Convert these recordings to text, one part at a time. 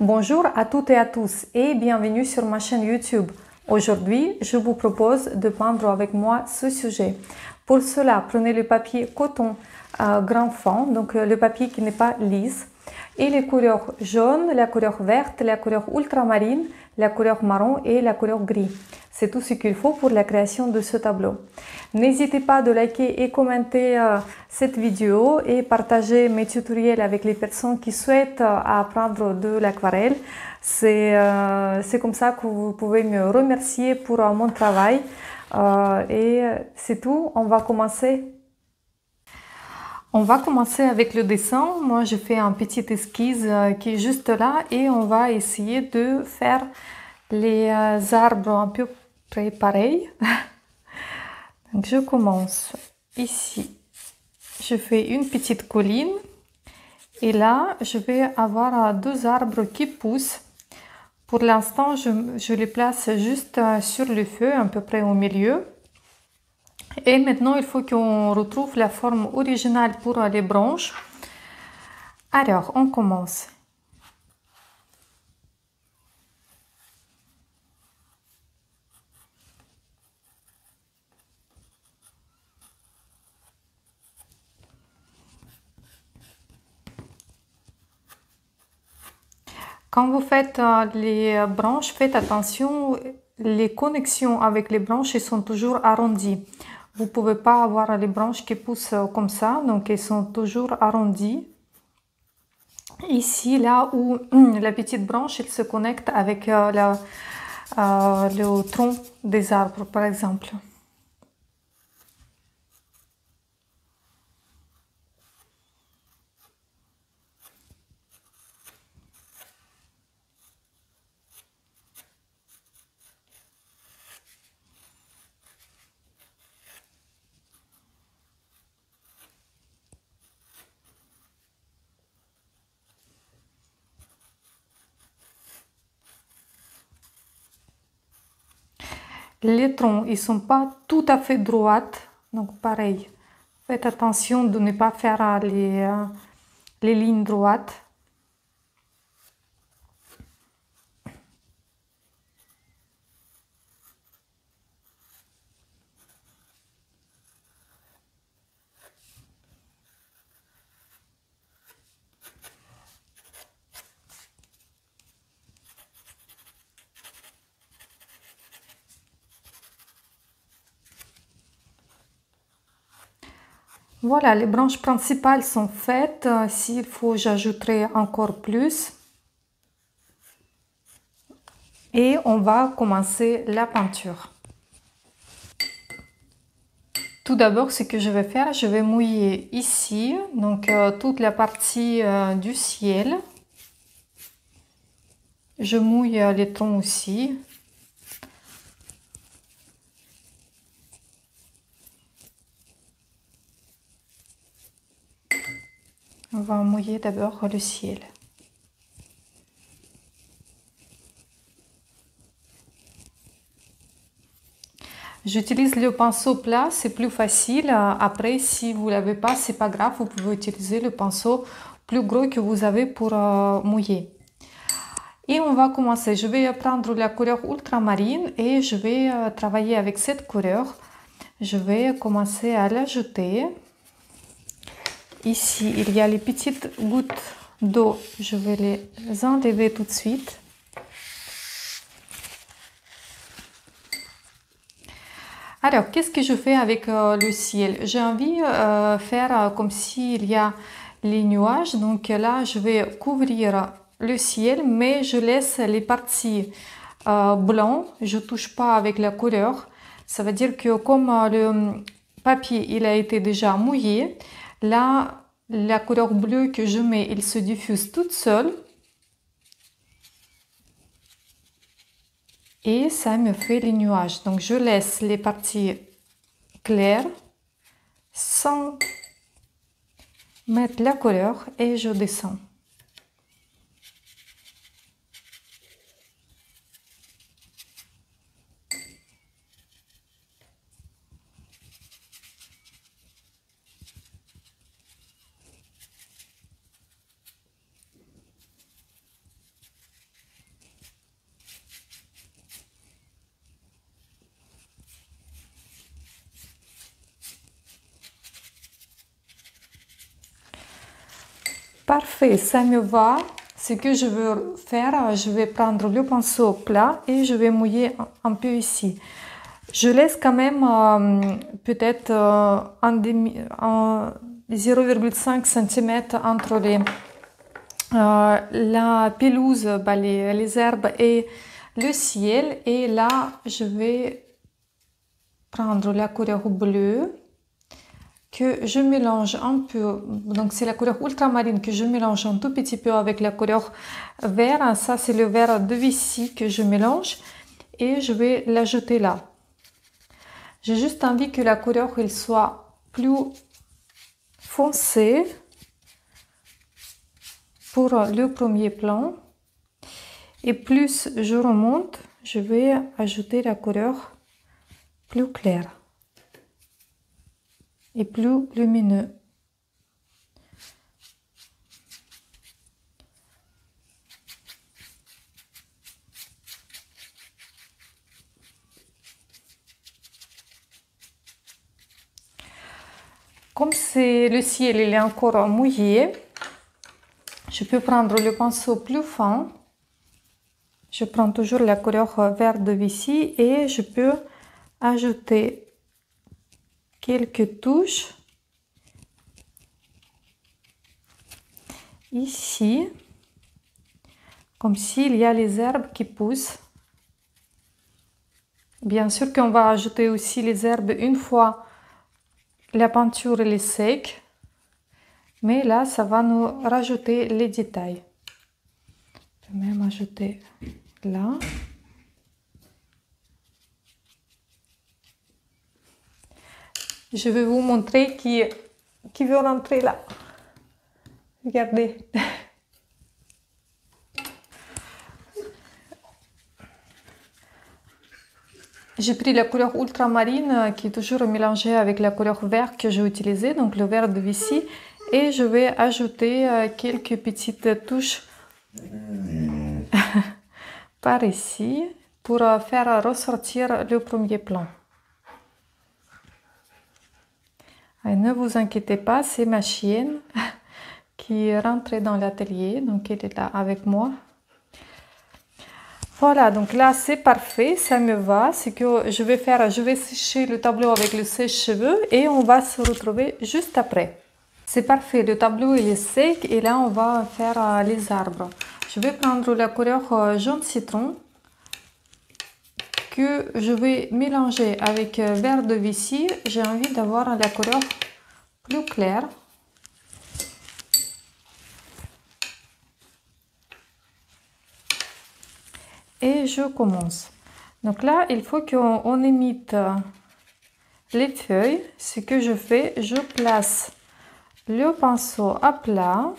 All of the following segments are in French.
Bonjour à toutes et à tous et bienvenue sur ma chaîne YouTube. Aujourd'hui, je vous propose de peindre avec moi ce sujet. Pour cela, prenez le papier coton grand fond, donc le papier qui n'est pas lisse, et les couleurs jaune, la couleur verte, la couleur ultramarine, la couleur marron et la couleur gris. C'est tout ce qu'il faut pour la création de ce tableau. N'hésitez pas de liker et commenter cette vidéo et partager mes tutoriels avec les personnes qui souhaitent apprendre de l'aquarelle. C'est comme ça que vous pouvez me remercier pour mon travail. Et c'est tout, on va commencer. On va commencer avec le dessin. Moi, je fais un petit esquisse qui est juste là et on va essayer de faire les arbres un peu près pareils. Donc, je commence ici. Je fais une petite colline et là, je vais avoir deux arbres qui poussent. Pour l'instant, je les place juste sur le feu, à peu près au milieu. Et maintenant, il faut qu'on retrouve la forme originale pour les branches. Alors, on commence. Quand vous faites les branches, faites attention, les connexions avec les branches elles sont toujours arrondies. Vous ne pouvez pas avoir les branches qui poussent comme ça, donc elles sont toujours arrondies. Ici, là où la petite branche elle se connecte avec le tronc des arbres, par exemple. Les troncs, ils ne sont pas tout à fait droits, donc pareil. Faites attention de ne pas faire les lignes droites. Voilà, les branches principales sont faites. S'il faut, j'ajouterai encore plus. Et on va commencer la peinture. Tout d'abord, ce que je vais faire, je vais mouiller ici, donc toute la partie du ciel. Je mouille les troncs aussi. On va mouiller d'abord le ciel. J'utilise le pinceau plat, c'est plus facile. Après, si vous ne l'avez pas, c'est pas grave, vous pouvez utiliser le pinceau plus gros que vous avez pour mouiller. Et on va commencer. Je vais prendre la couleur ultramarine et je vais travailler avec cette couleur. Je vais commencer à l'ajouter. Ici, il y a les petites gouttes d'eau. Je vais les enlever tout de suite. Alors, qu'est-ce que je fais avec le ciel? J'ai envie de faire comme s'il y a les nuages. Donc là, je vais couvrir le ciel, mais je laisse les parties blanches. Je ne touche pas avec la couleur. Ça veut dire que comme le papier il a été déjà mouillé, là, la couleur bleue que je mets, il se diffuse toute seule. Et ça me fait les nuages. Donc, je laisse les parties claires sans mettre la couleur et je descends. Parfait, ça me va. Ce que je veux faire, je vais prendre le pinceau plat et je vais mouiller un peu ici. Je laisse quand même peut-être 0,5 cm entre la pelouse, les herbes et le ciel. Et là, je vais prendre la couleur bleue que je mélange un peu. Donc, c'est la couleur ultramarine que je mélange un tout petit peu avec la couleur vert. Ça, c'est le vert de Vichy que je mélange et je vais l'ajouter là. J'ai juste envie que la couleur elle soit plus foncée pour le premier plan. Et plus je remonte, je vais ajouter la couleur plus claire et plus lumineux. Comme c'est le ciel il est encore mouillé, je peux prendre le pinceau plus fin. Je prends toujours la couleur vert de Vichy et je peux ajouter quelques touches ici, comme s'il y a les herbes qui poussent. Bien sûr qu'on va ajouter aussi les herbes une fois la peinture est sec, mais là ça va nous rajouter les détails. Je peux même ajouter là. Je vais vous montrer qui veut rentrer là. Regardez. J'ai pris la couleur ultramarine qui est toujours mélangée avec la couleur vert que j'ai utilisée, donc le vert de Vichy, et je vais ajouter quelques petites touches par ici pour faire ressortir le premier plan. Et ne vous inquiétez pas, c'est ma chienne qui est rentrée dans l'atelier, donc elle est là avec moi. Voilà, donc là c'est parfait, ça me va. Ce que je vais faire, je vais sécher le tableau avec le sèche-cheveux et on va se retrouver juste après. C'est parfait, le tableau il est sec et là on va faire les arbres. Je vais prendre la couleur jaune citron que je vais mélanger avec vert de Vichy. J'ai envie d'avoir la couleur plus claire. Et je commence. Donc là, il faut qu'on imite les feuilles. Ce que je fais, je place le pinceau à plat.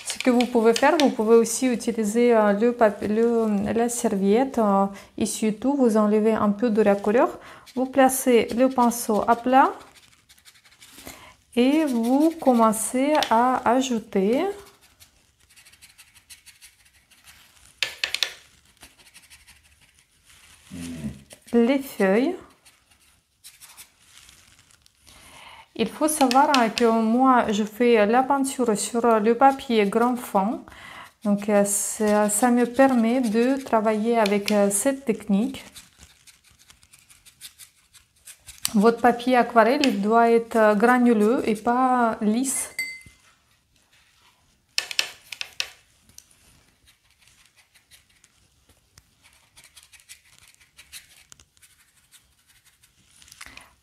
Ce que vous pouvez faire, vous pouvez aussi utiliser la serviette. Ici tout, vous enlevez un peu de la couleur. Vous placez le pinceau à plat et vous commencez à ajouter les feuilles. Il faut savoir que moi je fais la peinture sur le papier grand fond, donc ça me permet de travailler avec cette technique. Votre papier aquarelle il doit être granuleux et pas lisse.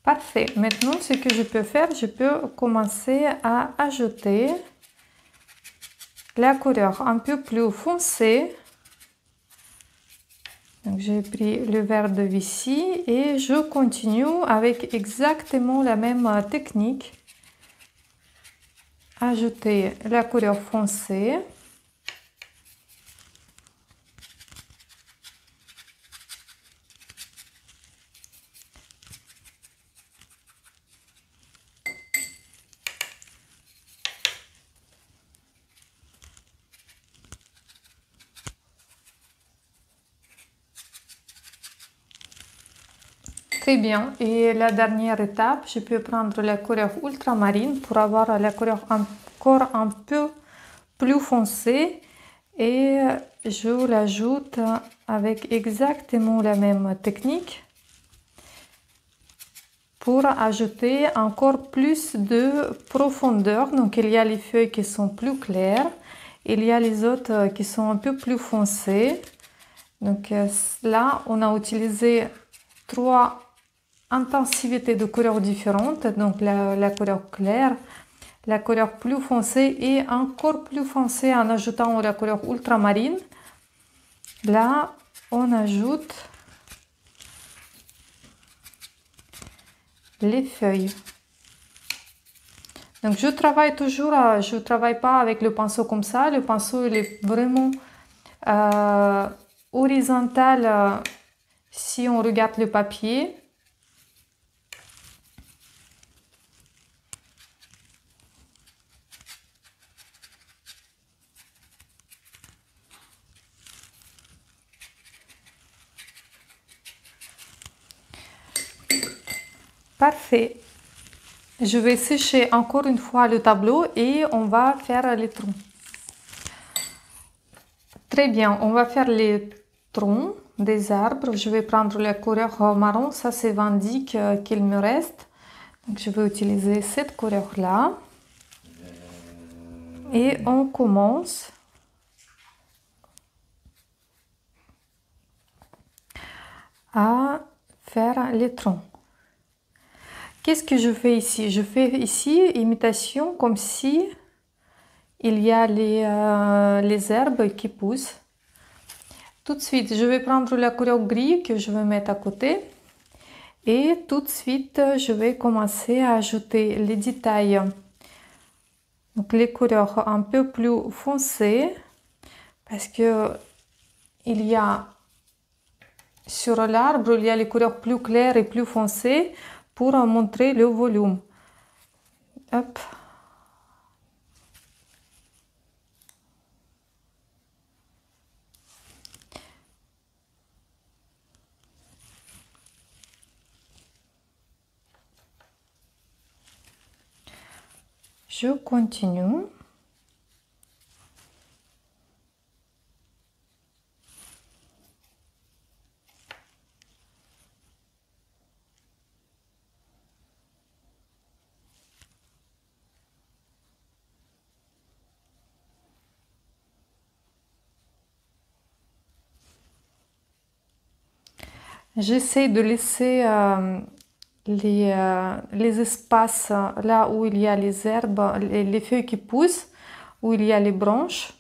Parfait. Maintenant, ce que je peux faire, je peux commencer à ajouter la couleur un peu plus foncée. Donc, j'ai pris le vert de Vichy et je continue avec exactement la même technique. Ajouter la couleur foncée. Très bien. Et la dernière étape, je peux prendre la couleur ultramarine pour avoir la couleur encore un peu plus foncé et je l'ajoute avec exactement la même technique pour ajouter encore plus de profondeur. Donc il y a les feuilles qui sont plus claires, il y a les autres qui sont un peu plus foncées. Donc là on a utilisé 3 intensités de couleurs différentes, donc la couleur claire, la couleur plus foncée et encore plus foncée en ajoutant la couleur ultramarine. Là on ajoute les feuilles. Donc je travaille toujours, je travaille pas avec le pinceau comme ça, le pinceau il est vraiment horizontal si on regarde le papier. Parfait. Je vais sécher encore une fois le tableau et on va faire les troncs. Très bien, on va faire les troncs des arbres. Je vais prendre la couleur marron, ça c'est 20 qu'il me reste. Donc je vais utiliser cette couleur-là. Et on commence à faire les troncs. Qu'est-ce que je fais ici? Je fais ici imitation comme si il y a les herbes qui poussent. Tout de suite, je vais prendre la couleur gris que je vais mettre à côté. Et tout de suite, je vais commencer à ajouter les détails. Donc les couleurs un peu plus foncées. Parce que il y a sur l'arbre, il y a les couleurs plus claires et plus foncées pour montrer le volume. Hop. Je continue. J'essaie de laisser les espaces là où il y a les herbes, les feuilles qui poussent, où il y a les branches.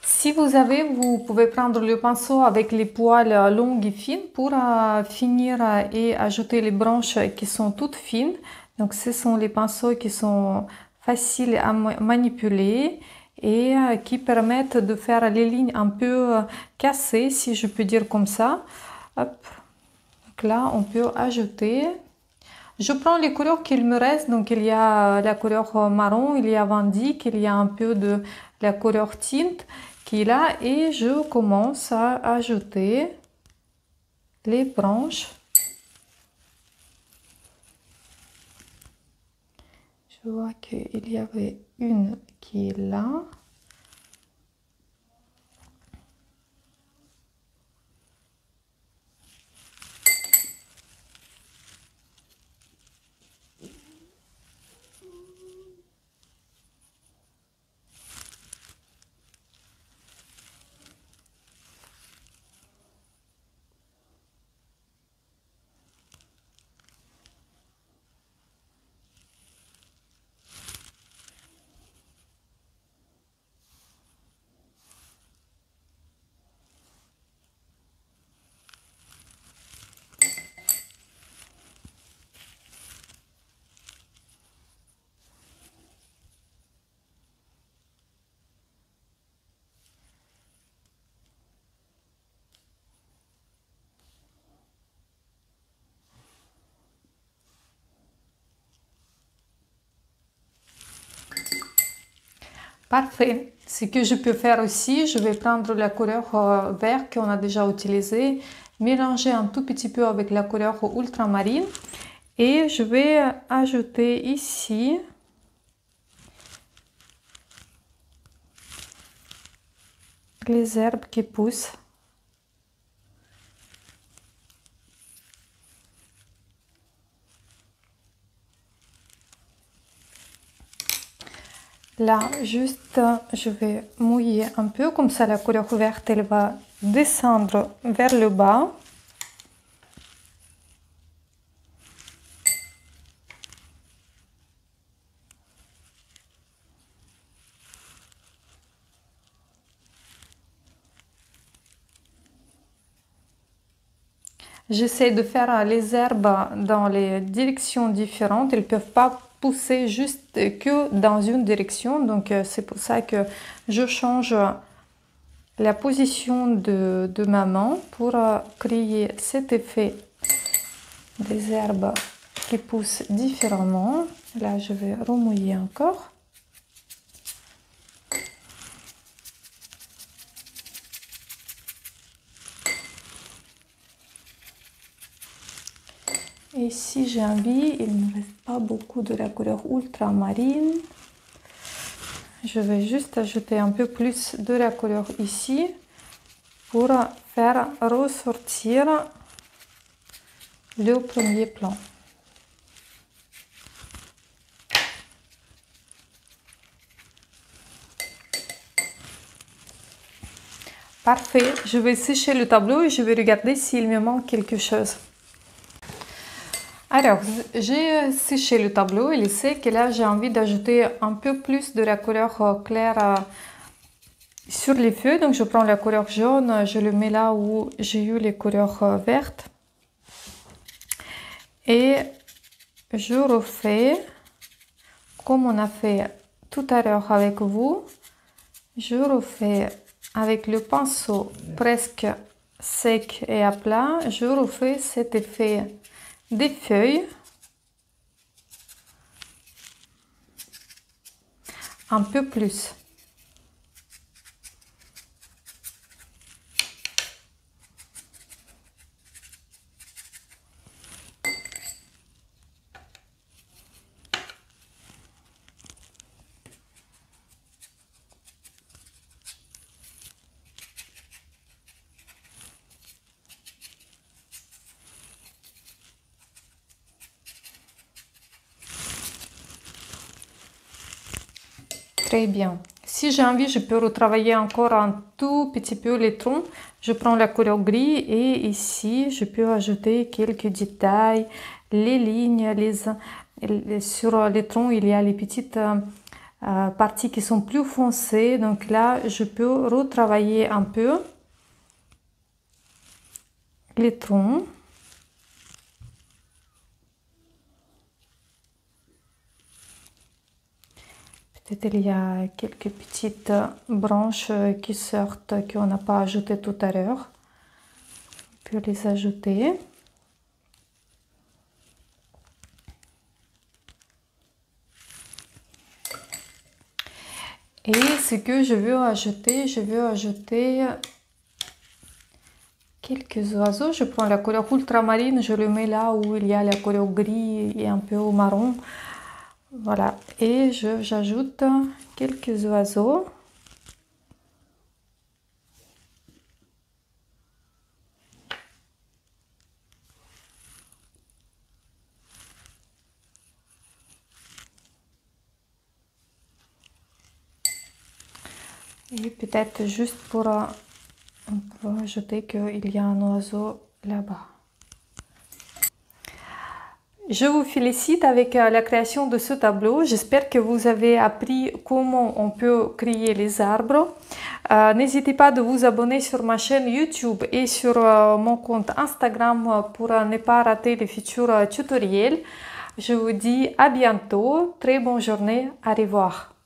Si vous avez, vous pouvez prendre le pinceau avec les poils longs et fines pour finir et ajouter les branches qui sont toutes fines. Donc ce sont les pinceaux qui sont faciles à manipuler et qui permettent de faire les lignes un peu cassées, si je peux dire comme ça. Hop. Donc là, on peut ajouter. Je prends les couleurs qu'il me reste, donc il y a la couleur marron, il y a Vandyck, il y a un peu de la couleur tinte qui est là et je commence à ajouter les branches. Je vois qu'il y avait une qui est là. Parfait. Ce que je peux faire aussi, je vais prendre la couleur vert qu'on a déjà utilisée, mélanger un tout petit peu avec la couleur ultramarine et je vais ajouter ici les herbes qui poussent. Là, juste, je vais mouiller un peu, comme ça la couleur verte, elle va descendre vers le bas. J'essaie de faire les herbes dans les directions différentes. Ils ne peuvent pas pousser juste que dans une direction. Donc, c'est pour ça que je change la position de ma main pour créer cet effet des herbes qui poussent différemment. Là, je vais remouiller encore. Et si j'ai envie, il ne reste pas beaucoup de la couleur ultramarine. Je vais juste ajouter un peu plus de la couleur ici pour faire ressortir le premier plan. Parfait, je vais sécher le tableau et je vais regarder s'il me manque quelque chose. Alors, j'ai séché le tableau, il est sec et là j'ai envie d'ajouter un peu plus de la couleur claire sur les feuilles. Donc je prends la couleur jaune, je le mets là où j'ai eu les couleurs vertes. Et je refais comme on a fait tout à l'heure avec vous. Je refais avec le pinceau presque sec et à plat. Je refais cet effet des feuilles un peu plus. Très bien. Si j'ai envie, je peux retravailler encore un tout petit peu les troncs. Je prends la couleur gris et ici, je peux ajouter quelques détails, les lignes, sur les troncs, il y a les petites parties qui sont plus foncées. Donc là, je peux retravailler un peu les troncs. Peut-être il y a quelques petites branches qui sortent, qu'on n'a pas ajoutées tout à l'heure. On peut les ajouter. Et ce que je veux ajouter quelques oiseaux. Je prends la couleur ultramarine, je le mets là où il y a la couleur gris et un peu au marron. Voilà, et j'ajoute quelques oiseaux. Et peut-être juste pour ajouter qu'il y a un oiseau là-bas. Je vous félicite avec la création de ce tableau. J'espère que vous avez appris comment on peut créer les arbres. N'hésitez pas de vous abonner sur ma chaîne YouTube et sur mon compte Instagram pour ne pas rater les futurs tutoriels. Je vous dis à bientôt. Très bonne journée. Au revoir.